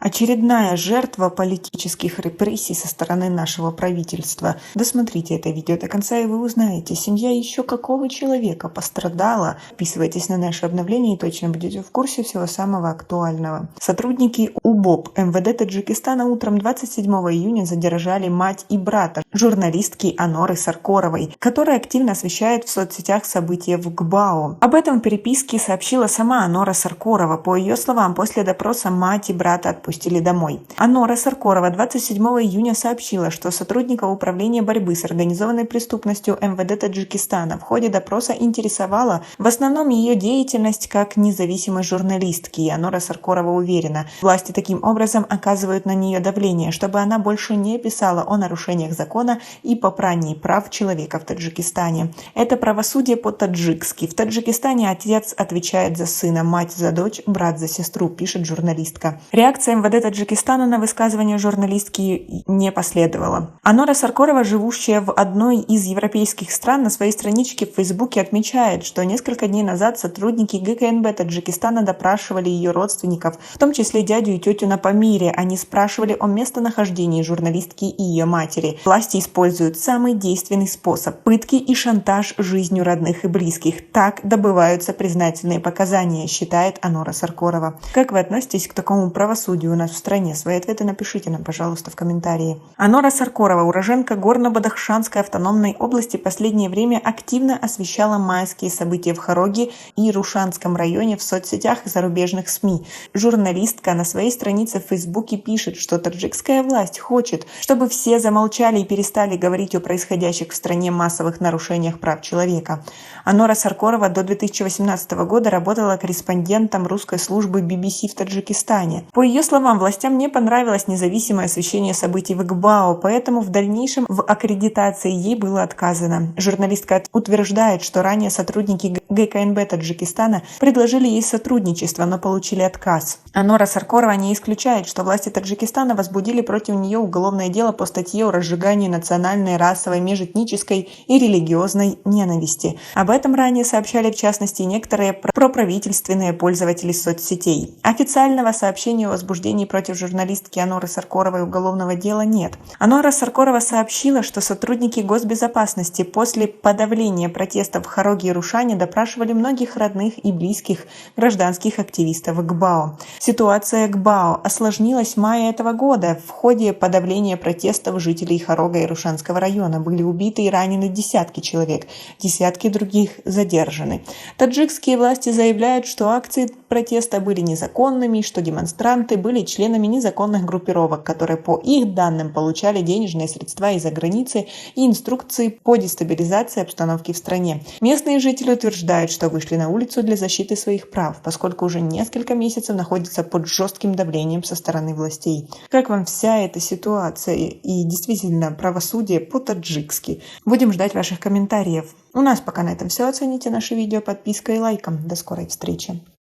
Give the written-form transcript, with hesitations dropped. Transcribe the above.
Очередная жертва политических репрессий со стороны нашего правительства. Досмотрите это видео до конца, и вы узнаете, семья еще какого человека пострадала. Подписывайтесь на наши обновления и точно будете в курсе всего самого актуального. Сотрудники УБОП МВД Таджикистана утром 27 июня задержали мать и брата журналистки Аноры Саркоровой, которая активно освещает в соцсетях события в ГБАО. Об этом в переписке сообщила сама Анора Саркорова. По ее словам, после допроса мать и брата отпустили домой. Анора Саркорова 27 июня сообщила, что сотрудников Управления борьбы с организованной преступностью МВД Таджикистана в ходе допроса интересовала в основном ее деятельность как независимой журналистки. И Анора Саркорова уверена, власти таким образом оказывают на нее давление, чтобы она больше не писала о нарушениях закона и попрании прав человека в Таджикистане. Это правосудие по-таджикски. В Таджикистане отец отвечает за сына, мать за дочь, брат за сестру, пишет журналистка. Реакция МВД Таджикистана на высказывание журналистки не последовала. Анора Саркорова, живущая в одной из европейских стран, на своей страничке в Фейсбуке отмечает, что несколько дней назад сотрудники ГКНБ Таджикистана допрашивали ее родственников, в том числе дядю и тетю на Памире. Они спрашивали о местонахождении журналистки и ее матери. Власти используют самый действенный способ – пытки и шантаж жизнью родных и близких. Так добываются признательные показания, считает Анора Саркорова. Как вы относитесь к такому правосудию у нас в стране? Свои ответы напишите нам, пожалуйста, в комментарии. Анора Саркорова, уроженка Горно-Бадахшанской автономной области, последнее время активно освещала майские события в Хароге и Рушанском районе в соцсетях и зарубежных СМИ. Журналистка на своей странице в Фейсбуке пишет, что таджикская власть хочет, чтобы все замолчали и перестали говорить о происходящих в стране массовых нарушениях прав человека. Анора Саркорова до 2018 года работала корреспондентом русской службы BBC в Таджикистане. По ее словам, властям не понравилось независимое освещение событий в ГБАО, поэтому в дальнейшем в аккредитации ей было отказано. Журналистка утверждает, что ранее сотрудники ГКНБ Таджикистана предложили ей сотрудничество, но получили отказ. Анора Саркорова не исключает, что власти Таджикистана возбудили против нее уголовное дело по статье о разжигании национальной, расовой, межэтнической и религиозной ненависти. Об этом ранее сообщали в частности некоторые проправительственные пользователи соцсетей. Официального сообщения о возбуждении против журналистки Аноры Саркоровой уголовного дела нет. Анора Саркорова сообщила, что сотрудники госбезопасности после подавления протестов в Хароге и Рушане допрашивали многих родных и близких гражданских активистов ГБАО. Ситуация ГБАО осложнилась в мае этого года. В ходе подавления протестов жителей Харога и Рушанского района были убиты и ранены десятки человек, десятки других задержаны. Таджикские власти заявляют, что акции протеста были незаконными, что демонстранты были членами незаконных группировок, которые по их данным получали денежные средства из-за границы и инструкции по дестабилизации обстановки в стране. Местные жители утверждают, что вышли на улицу для защиты своих прав, поскольку уже несколько месяцев находятся под жестким давлением со стороны властей. Как вам вся эта ситуация и действительно правосудие по-таджикски? Будем ждать ваших комментариев. У нас пока на этом все. Оцените наше видео подпиской и лайком. До скорой встречи.